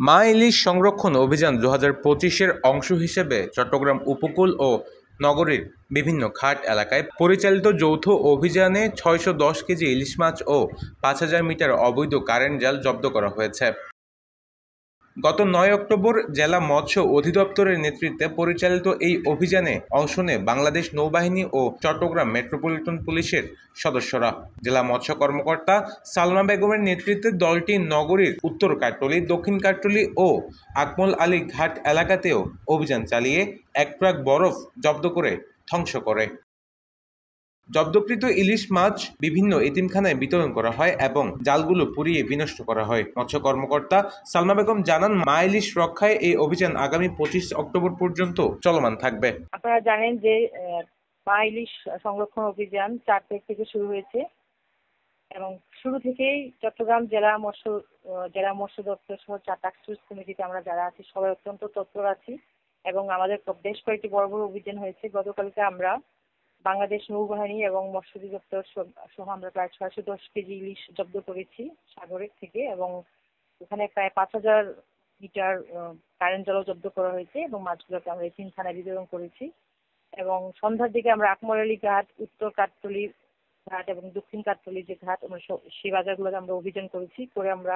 মা ইলিশ সংরক্ষণ অভিযান 2025-এর অংশ হিসেবে চট্টগ্রাম উপকূল ও নগরীর বিভিন্ন ঘাট এলাকায় পরিচালিত যৌথ অভিযানে 610 কেজি ইলিশ মাছ ও 5,000 মিটার অবৈধ কারেন্ট জাল জব্দ করা হয়েছে। গত 9 অক্টোবর জেলা মৎস্য অধিদপ্তরের নেতৃত্বে পরিচালিত এই অভিযানে অংশ নেয় বাংলাদেশ নৌবাহিনী ও চট্টগ্রাম মেট্রোপলিটন পুলিশের সদস্যরা। জেলা মৎস্য কর্মকর্তা সালমা বেগমের নেতৃত্বে দলটি নগরীর উত্তর কাট্টলী, দক্ষিণ কাট্টলী ও আকমল আলী ঘাট এলাকাতেও অভিযান চালিয়ে 1 ট্রাক বরফ জব্দ করে ধ্বংস করে। জব্দকৃত ইলিশ মাছ বিভিন্ন এতিমখানায় বিতরণ করা হয় এবং জালগুলো পুড়িয়ে বিনষ্ট করা হয়। মৎস্য কর্মকর্তা সালমা বেগম জানান, মা ইলিশ রক্ষায় এই অভিযান আগামী 25 অক্টোবর পর্যন্ত চলমান থাকবে। আপনারা জানেন যে মা ইলিশ সংরক্ষণ অভিযান 4 তারিখ থেকে শুরু হয়েছে এবং শুরু থেকেই চট্টগ্রাম জেলা মৎস্য দপ্তর সহ 4 টাস্ক ফোর্স কমিটিতে আমরা যারা আছি সবাই অত্যন্ত তৎপর আছি এবং আমাদের বেশ কয়েকটি বড় বড় অভিযান হয়েছে। গতকালকে আমরা বাংলাদেশ নৌবাহিনী এবং মৎস্য অধিদপ্তর সহ আমরা প্রায় 610 কেজি ইলিশ জব্দ করেছি সাগরের থেকে এবং ওখানে প্রায় 5,000 মিটার কারেন্ট জালও জব্দ করা হয়েছে এবং মাছগুলোকে আমরা এতিমখানায় বিতরণ করেছি। এবং সন্ধ্যার দিকে আমরা আকমল আলী ঘাট, উত্তর কাট্টলী ঘাট এবং দক্ষিণ কাট্টলী যে ঘাট আমরা সেই বাজারগুলোতে আমরা অভিযান করেছি। করে আমরা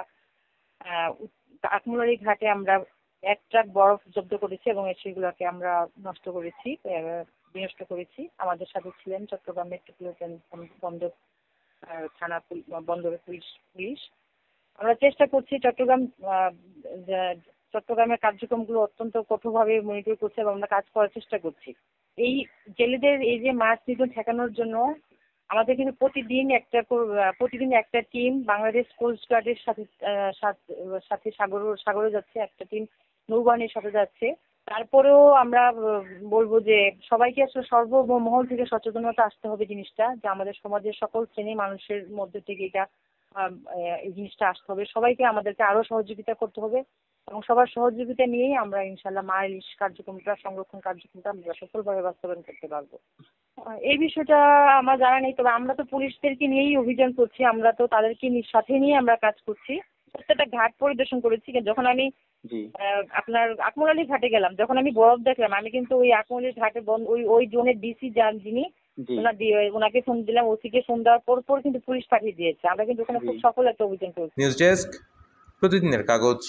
আকমল আলী ঘাটে আমরা 1 ট্রাক বরফ জব্দ করেছি এবং সেগুলোকে আমরা নষ্ট করেছি, বিনষ্ট করেছি। আমাদের সাথে ছিলেন চট্টগ্রাম মেট্রোপলিটন বন্দর থানা বন্দরের পুলিশ। আমরা চেষ্টা করছি চট্টগ্রামের কার্যক্রমগুলো অত্যন্ত কঠোরভাবে মনিটর করছি এবং আমরা কাজ করার চেষ্টা করছি। এই জেলেদের এই যে মাছ নিধন ঠেকানোর জন্য আমাদের কিন্তু প্রতিদিন একটা টিম বাংলাদেশ কোস্ট গার্ডের সাথে সাগরে যাচ্ছে, একটা টিম নৌবাহিনীর সাথে যাচ্ছে। তারপরেও আমরা বলবো যে সবাইকে আসলে সর্বমহল থেকে সচেতনতা আসতে হবে জিনিসটা, যে আমাদের সমাজের সকল শ্রেণীর মানুষের মধ্যে থেকে এই জিনিসটা আসতে হবে। সবাইকে আমাদেরকে আরো সহযোগিতা করতে হবে এবং সবার সহযোগিতা নিয়েই আমরা ইনশাল্লাহ মা ইলিশ সংরক্ষণ কার্যক্রমটা আমরা সফলভাবে বাস্তবায়ন করতে পারবো। এই বিষয়টা আমার জানা নেই, তবে আমরা তো পুলিশদেরকে নিয়েই অভিযান করছি, আমরা তো তাদেরকে সাথে নিয়ে আমরা কাজ করছি। প্রত্যেকটা ঘাট পরিদর্শন করেছি। যখন আমি আপনার আকমল আলী ঘাটে গেলাম, যখন আমি বরফ দেখলাম, আমি কিন্তু ওই আকমল আলী ঘাটে ওই জোনের ডিসি যিনি ওনাকে ফোন দিলাম, ওসিকে ফোন দেওয়ার পর কিন্তু পুলিশ পাঠিয়ে দিয়েছে। আমরা কিন্তু ওখানে খুব সফল একটা অভিযান করছি। নিউজ ডেস্ক, প্রতিদিনের কাগজ।